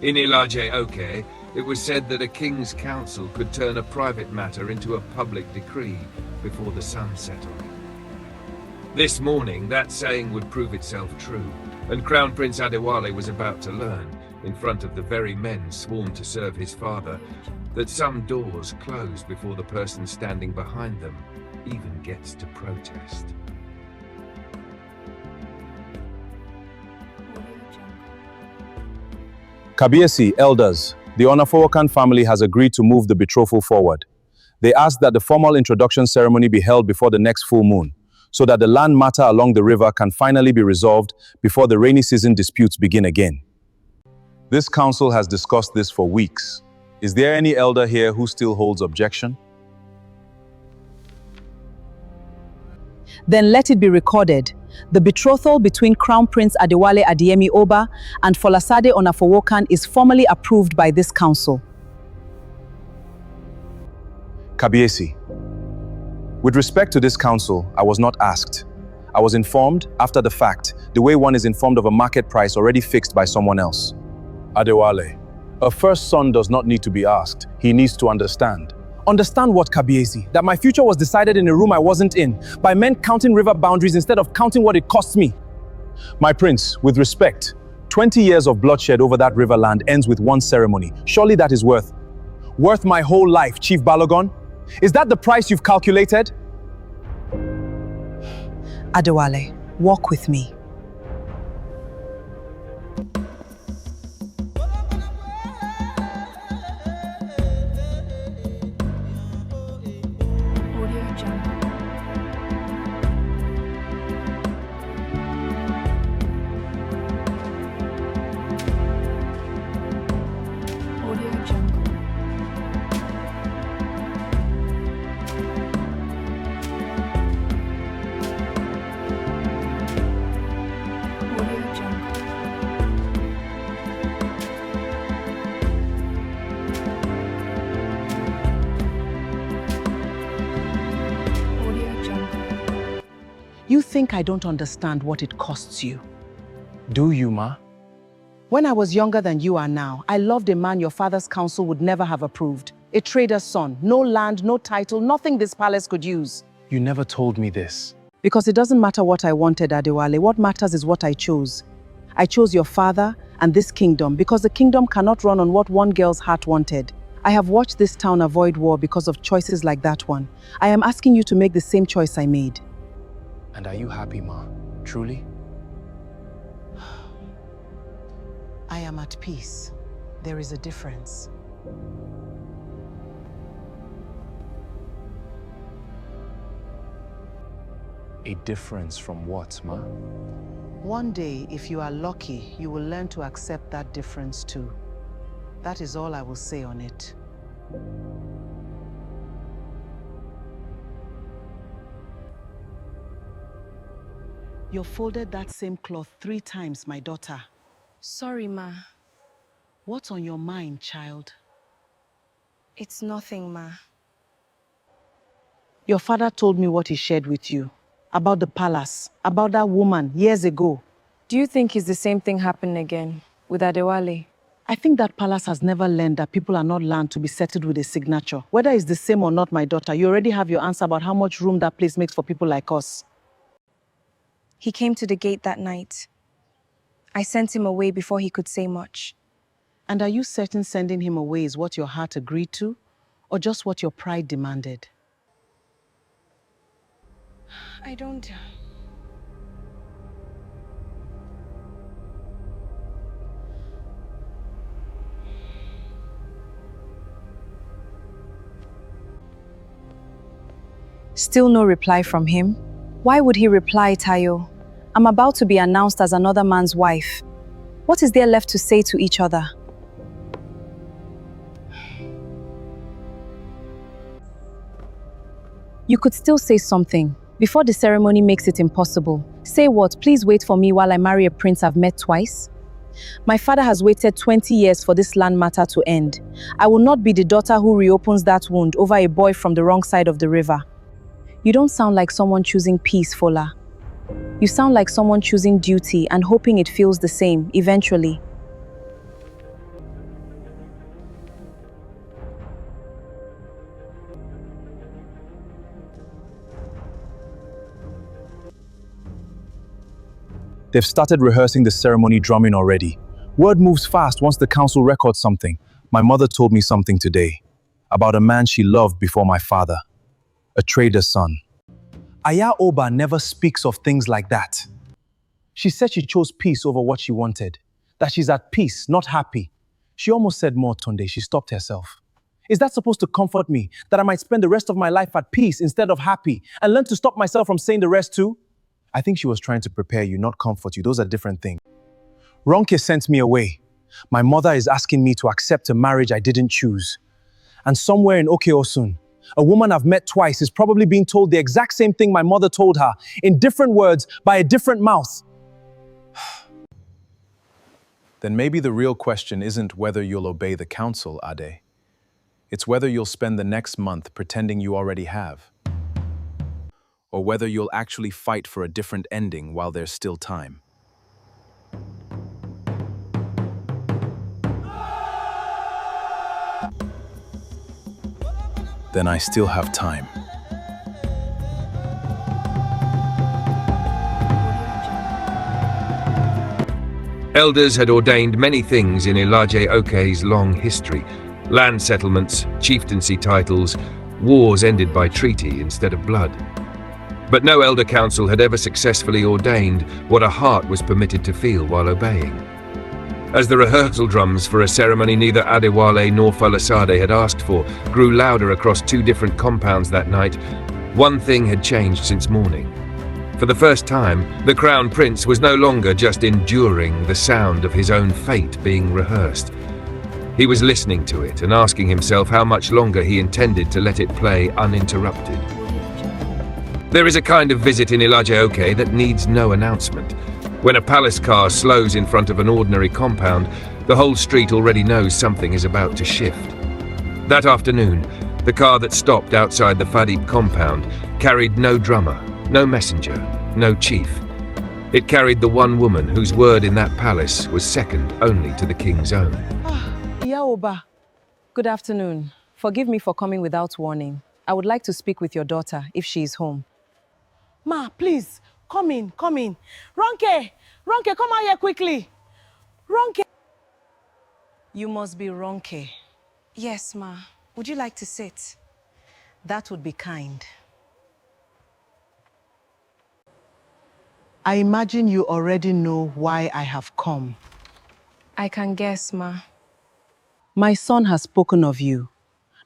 In Ilaje-Oke, it was said that a king's council could turn a private matter into a public decree before the sun set on it. This morning, that saying would prove itself true, and Crown Prince Adewale was about to learn, in front of the very men sworn to serve his father, that some doors close before the person standing behind them even gets to protest. Kabiyesi, elders, the Onafowokan family has agreed to move the betrothal forward. They asked that the formal introduction ceremony be held before the next full moon, so that the land matter along the river can finally be resolved before the rainy season disputes begin again. This council has discussed this for weeks. Is there any elder here who still holds objection? Then let it be recorded. The betrothal between Crown Prince Adewale Adeyemi Oba and Folasade Onafowokan is formally approved by this council. Kabiyesi, with respect to this council, I was not asked. I was informed after the fact, the way one is informed of a market price already fixed by someone else. Adewale, a first son does not need to be asked. He needs to understand. Understand what, Kabiyesi? That my future was decided in a room I wasn't in, by men counting river boundaries instead of counting what it costs me. My prince, with respect, 20 years of bloodshed over that river land ends with one ceremony. Surely that is worth my whole life, Chief Balogun? Is that the price you've calculated? Adewale, walk with me. You think I don't understand what it costs you? Do you, Ma? When I was younger than you are now, I loved a man your father's council would never have approved. A trader's son, no land, no title, nothing this palace could use. You never told me this. Because it doesn't matter what I wanted, Adewale. What matters is what I chose. I chose your father and this kingdom because the kingdom cannot run on what one girl's heart wanted. I have watched this town avoid war because of choices like that one. I am asking you to make the same choice I made. And are you happy, Ma? Truly? I am at peace. There is a difference. A difference from what, Ma? One day, if you are lucky, you will learn to accept that difference too. That is all I will say on it. You folded that same cloth 3 times, my daughter. Sorry, Ma. What's on your mind, child? It's nothing, Ma. Your father told me what he shared with you. About the palace, about that woman years ago. Do you think it's the same thing happening again with Adewale? I think that palace has never learned that people are not learned to be settled with a signature. Whether it's the same or not, my daughter, you already have your answer about how much room that place makes for people like us. He came to the gate that night. I sent him away before he could say much. And are you certain sending him away is what your heart agreed to, or just what your pride demanded? I don't... Still no reply from him? Why would he reply, Tayo? I'm about to be announced as another man's wife. What is there left to say to each other? You could still say something, before the ceremony makes it impossible. Say what? Please wait for me while I marry a prince I've met twice? My father has waited 20 years for this land matter to end. I will not be the daughter who reopens that wound over a boy from the wrong side of the river. You don't sound like someone choosing peace, Fola. You sound like someone choosing duty and hoping it feels the same, eventually. They've started rehearsing the ceremony drumming already. Word moves fast once the council records something. My mother told me something today about a man she loved before my father, a trader's son. Aya-Oba never speaks of things like that. She said she chose peace over what she wanted, that she's at peace, not happy. She almost said more, Tunde. She stopped herself. Is that supposed to comfort me, that I might spend the rest of my life at peace instead of happy, and learn to stop myself from saying the rest too? I think she was trying to prepare you, not comfort you. Those are different things. Ronke sent me away. My mother is asking me to accept a marriage I didn't choose. And somewhere in Oke-Osun, a woman I've met twice is probably being told the exact same thing my mother told her, in different words, by a different mouth. Then maybe the real question isn't whether you'll obey the council, Ade. It's whether you'll spend the next month pretending you already have. Or whether you'll actually fight for a different ending while there's still time. Then I still have time. Elders had ordained many things in Ilaje-Oke's long history. Land settlements, chieftaincy titles, wars ended by treaty instead of blood. But no elder council had ever successfully ordained what a heart was permitted to feel while obeying. As the rehearsal drums for a ceremony neither Adewale nor Folasade had asked for grew louder across two different compounds that night, one thing had changed since morning. For the first time, the Crown Prince was no longer just enduring the sound of his own fate being rehearsed. He was listening to it and asking himself how much longer he intended to let it play uninterrupted. There is a kind of visit in Ilaje-Oke that needs no announcement. When a palace car slows in front of an ordinary compound, the whole street already knows something is about to shift. That afternoon, the car that stopped outside the Fadib compound carried no drummer, no messenger, no chief. It carried the one woman whose word in that palace was second only to the king's own. Aya-Oba, good afternoon. Forgive me for coming without warning. I would like to speak with your daughter if she is home. Ma, please, come in, come in. Ronke, come out here quickly. Ronke. You must be Ronke. Yes, Ma. Would you like to sit? That would be kind. I imagine you already know why I have come. I can guess, Ma. My son has spoken of you,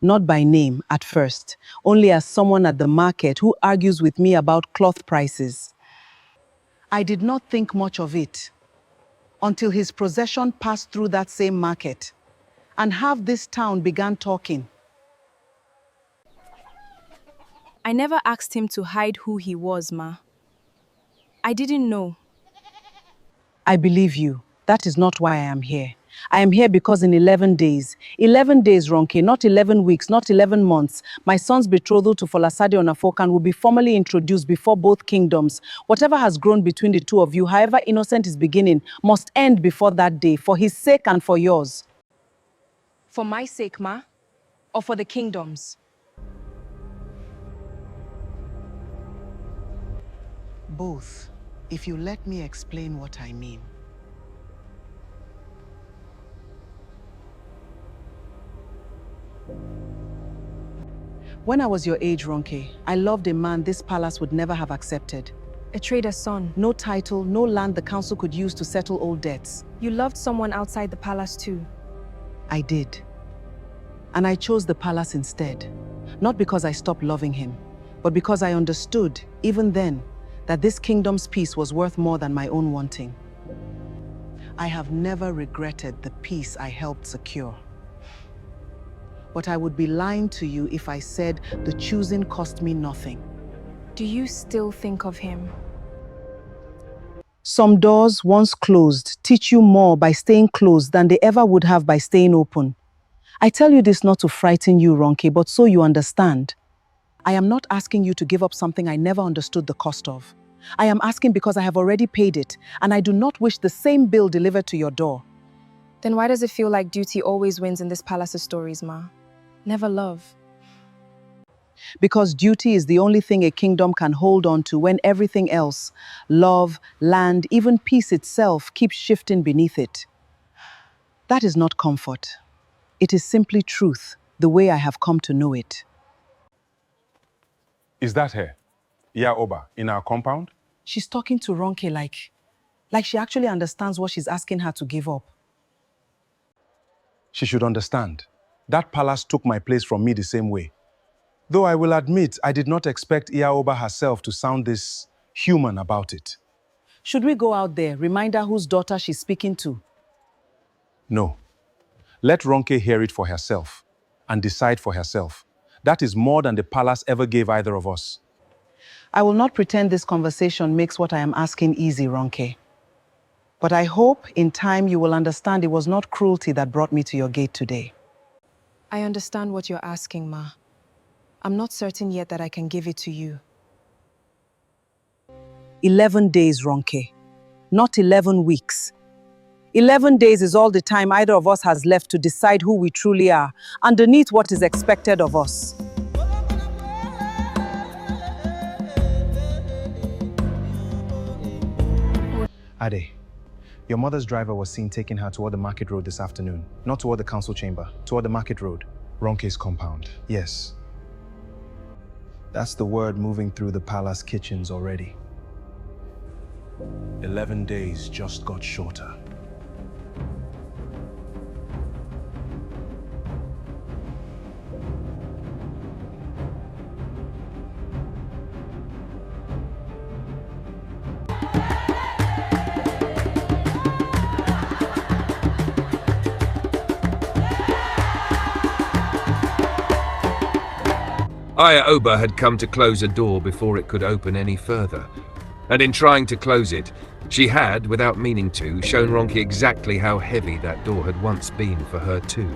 not by name at first, only as someone at the market who argues with me about cloth prices. I did not think much of it until his procession passed through that same market, and half this town began talking. I never asked him to hide who he was, Ma. I didn't know. I believe you. That is not why I am here. I am here because in 11 days, 11 days, Ronke, not 11 weeks, not 11 months, my son's betrothal to Folasade Onafokan will be formally introduced before both kingdoms. Whatever has grown between the two of you, however innocent is beginning, must end before that day, for his sake and for yours. For my sake, Ma? Or for the kingdom's? Both, if you let me explain what I mean. When I was your age, Ronke, I loved a man this palace would never have accepted. A trader's son. No title, no land the council could use to settle old debts. You loved someone outside the palace too. I did. And I chose the palace instead. Not because I stopped loving him, but because I understood, even then, that this kingdom's peace was worth more than my own wanting. I have never regretted the peace I helped secure. But I would be lying to you if I said the choosing cost me nothing. Do you still think of him? Some doors, once closed, teach you more by staying closed than they ever would have by staying open. I tell you this not to frighten you, Ronke, but so you understand. I am not asking you to give up something I never understood the cost of. I am asking because I have already paid it, and I do not wish the same bill delivered to your door. Then why does it feel like duty always wins in this palace's stories, Ma? Never love. Because duty is the only thing a kingdom can hold on to when everything else, love, land, even peace itself, keeps shifting beneath it. That is not comfort. It is simply truth, the way I have come to know it. Is that her? Iya-Oba, in our compound? She's talking to Ronke like she actually understands what she's asking her to give up. She should understand. That palace took my place from me the same way. Though I will admit, I did not expect Iya-Oba herself to sound this human about it. Should we go out there, remind her whose daughter she's speaking to? No. Let Ronke hear it for herself and decide for herself. That is more than the palace ever gave either of us. I will not pretend this conversation makes what I am asking easy, Ronke. But I hope in time you will understand it was not cruelty that brought me to your gate today. I understand what you're asking, Ma. I'm not certain yet that I can give it to you. 11 days, Ronke. Not 11 weeks. 11 days is all the time either of us has left to decide who we truly are, underneath what is expected of us. Ade, your mother's driver was seen taking her toward the market road this afternoon. Not toward the council chamber, toward the market road. Ronke's compound. Yes. That's the word moving through the palace kitchens already. 11 days just got shorter. Iya-Oba had come to close a door before it could open any further. And in trying to close it, she had, without meaning to, shown Ronke exactly how heavy that door had once been for her too.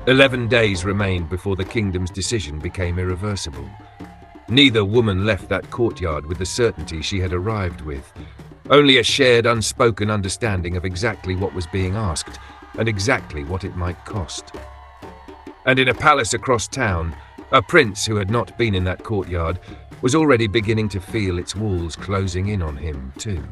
11 days remained before the kingdom's decision became irreversible. Neither woman left that courtyard with the certainty she had arrived with, only a shared unspoken understanding of exactly what was being asked and exactly what it might cost. And in a palace across town, a prince who had not been in that courtyard was already beginning to feel its walls closing in on him too.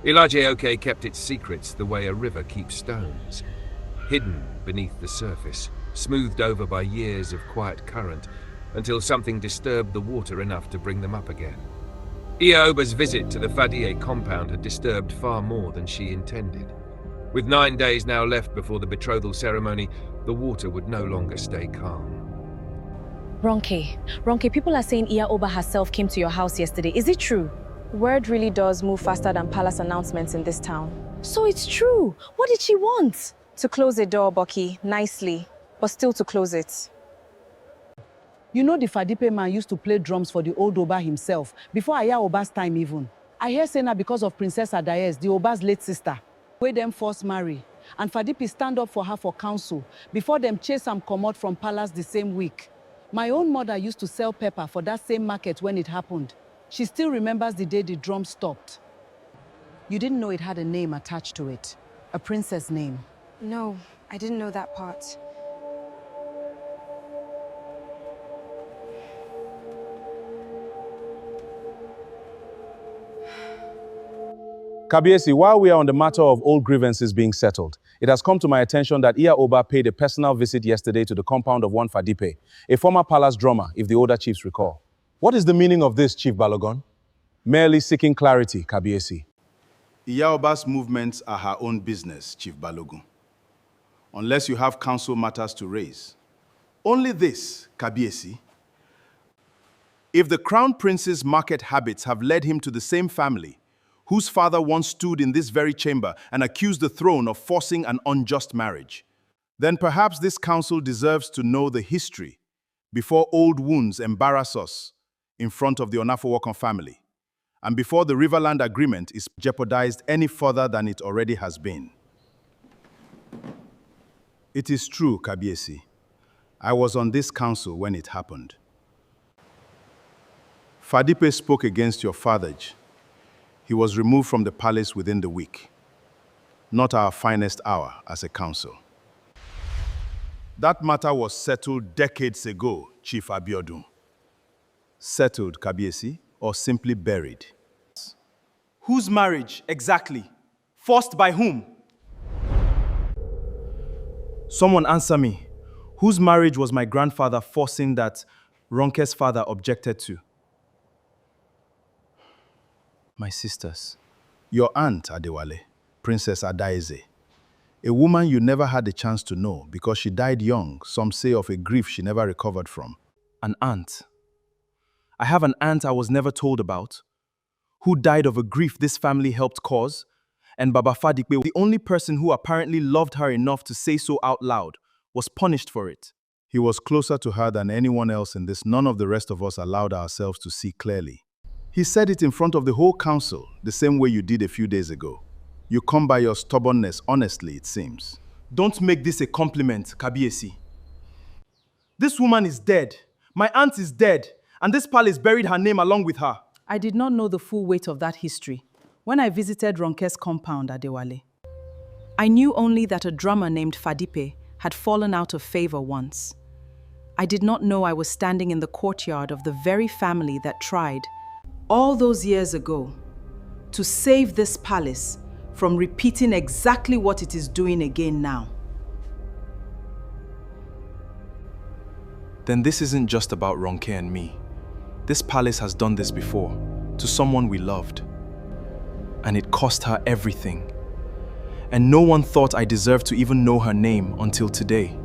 Ilaje-Oke kept its secrets the way a river keeps stones, hidden beneath the surface, smoothed over by years of quiet current, until something disturbed the water enough to bring them up again. Iya-Oba's visit to the Fadie compound had disturbed far more than she intended. With 9 days now left before the betrothal ceremony, the water would no longer stay calm. Ronke, people are saying Iya-Oba herself came to your house yesterday. Is it true? Word really does move faster than palace announcements in this town. So it's true. What did she want? To close the door, Bucky, nicely, but still to close it. You know the Fadipe man used to play drums for the old Oba himself, before Iya-Oba's time even. I hear say na because of Princess Adewale, the Oba's late sister, wey them force marry. And Fadipe stand up for her for council, before them chase am comot from palace the same week. My own mother used to sell pepper for that same market when it happened. She still remembers the day the drum stopped. You didn't know it had a name attached to it, a princess name. No, I didn't know that part. Kabiesi, while we are on the matter of old grievances being settled, it has come to my attention that Iya-Oba paid a personal visit yesterday to the compound of one Fadipe, a former palace drummer, if the older chiefs recall. What is the meaning of this, Chief Balogun? Merely seeking clarity, Kabiesi. Iya-Oba's movements are her own business, Chief Balogun. Unless you have council matters to raise. Only this, Kabiesi. If the crown prince's market habits have led him to the same family, whose father once stood in this very chamber and accused the throne of forcing an unjust marriage, then perhaps this council deserves to know the history before old wounds embarrass us in front of the Onafowokan family, and before the Riverland Agreement is jeopardized any further than it already has been. It is true, Kabiesi. I was on this council when it happened. Fadipe spoke against your father. He was removed from the palace within the week. not our finest hour as a council. That matter was settled decades ago, Chief Abiodun. Settled, Kabiesi, or simply buried? Whose marriage, exactly? Forced by whom? Someone answer me. Whose marriage was my grandfather forcing that Ronke's father objected to? My sisters. Your aunt, Adewale, Princess Adewale. A woman you never had a chance to know because she died young, some say of a grief she never recovered from. An aunt. I have an aunt I was never told about, who died of a grief this family helped cause, and Baba Fadikbe, the only person who apparently loved her enough to say so out loud, was punished for it. He was closer to her than anyone else in this none of the rest of us allowed ourselves to see clearly. He said it in front of the whole council, the same way you did a few days ago. You come by your stubbornness honestly, it seems. Don't make this a compliment, Kabiesi. This woman is dead. My aunt is dead. And this palace buried her name along with her. I did not know the full weight of that history when I visited Ronke's compound, Adewale. I knew only that a drummer named Fadipe had fallen out of favor once. I did not know I was standing in the courtyard of the very family that tried, all those years ago, to save this palace from repeating exactly what it is doing again now. Then this isn't just about Ronke and me. This palace has done this before, to someone we loved. And it cost her everything. And no one thought I deserved to even know her name until today.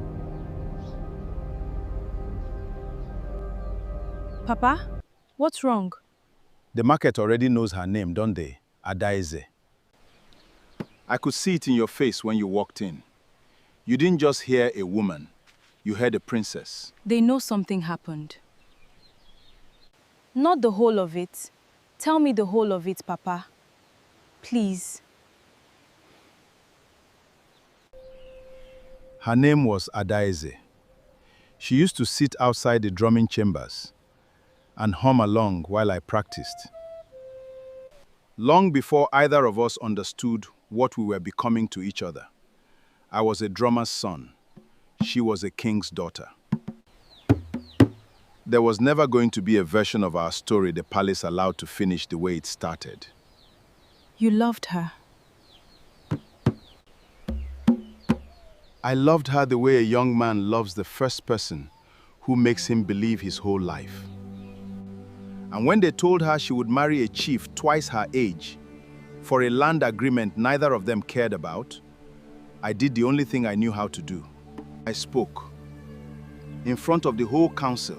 Papa, what's wrong? The market already knows her name, don't they? Adaize. I could see it in your face when you walked in. You didn't just hear a woman, you heard a princess. They know something happened. Not the whole of it. Tell me the whole of it, Papa. Please. Her name was Adaize. She used to sit outside the drumming chambers and hum along while I practiced. Long before either of us understood what we were becoming to each other. I was a drummer's son. She was a king's daughter. There was never going to be a version of our story the palace allowed to finish the way it started. You loved her. I loved her the way a young man loves the first person who makes him believe his whole life. And when they told her she would marry a chief twice her age for a land agreement neither of them cared about, I did the only thing I knew how to do. I spoke. In front of the whole council,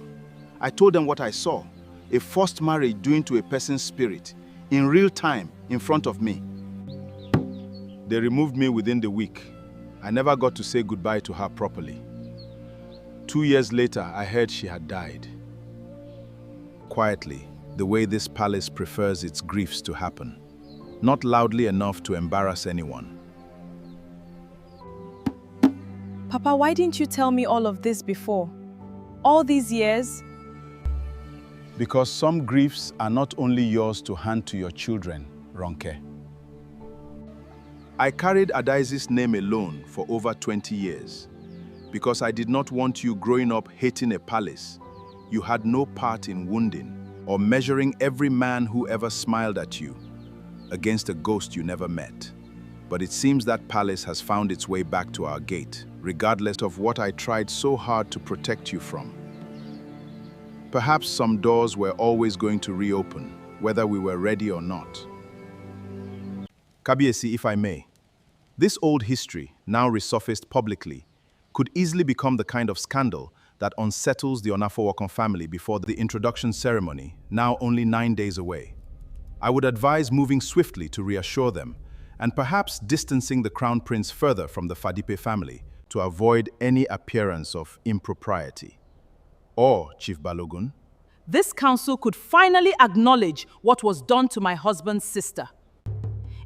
I told them what I saw, a forced marriage doing to a person's spirit, in real time, in front of me. They removed me within the week. I never got to say goodbye to her properly. 2 years later, I heard she had died. Quietly, the way this palace prefers its griefs to happen. Not loudly enough to embarrass anyone. Papa, why didn't you tell me all of this before? All these years? Because some griefs are not only yours to hand to your children, Ronke. I carried Adaize's name alone for over 20 years because I did not want you growing up hating a palace you had no part in wounding or measuring every man who ever smiled at you against a ghost you never met. But it seems that palace has found its way back to our gate, regardless of what I tried so hard to protect you from. Perhaps some doors were always going to reopen, whether we were ready or not. Kabiesi, if I may, this old history, now resurfaced publicly, could easily become the kind of scandal that unsettles the Onafowokan family before the introduction ceremony, now only 9 days away. I would advise moving swiftly to reassure them, and perhaps distancing the Crown Prince further from the Fadipe family to avoid any appearance of impropriety. Or, Chief Balogun, This council could finally acknowledge what was done to my husband's sister,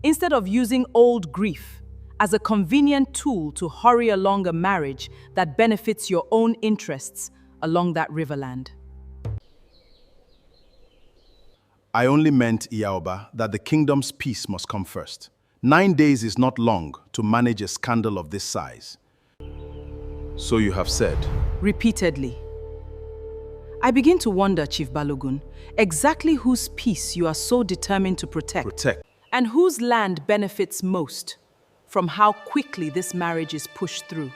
instead of using old grief as a convenient tool to hurry along a marriage that benefits your own interests along that riverland. I only meant, Iyaoba, that the kingdom's peace must come first, 9 days is not long to manage a scandal of this size. So you have said. Repeatedly. I begin to wonder, Chief Balogun, exactly whose peace you are so determined to protect. And whose land benefits most from how quickly this marriage is pushed through.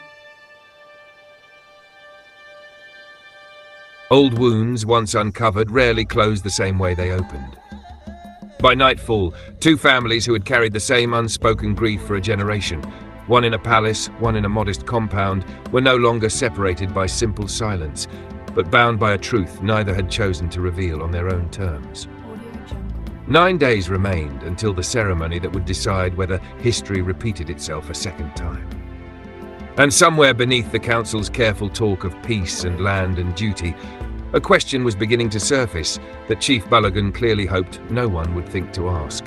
Old wounds, once uncovered, rarely close the same way they opened. By nightfall, two families who had carried the same unspoken grief for a generation, one in a palace, one in a modest compound, were no longer separated by simple silence, but bound by a truth neither had chosen to reveal on their own terms. 9 days remained until the ceremony that would decide whether history repeated itself a second time. And somewhere beneath the council's careful talk of peace and land and duty, a question was beginning to surface that Chief Balogun clearly hoped no one would think to ask.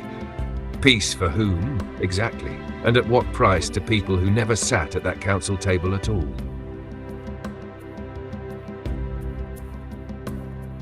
Peace for whom, exactly, and at what price to people who never sat at that council table at all?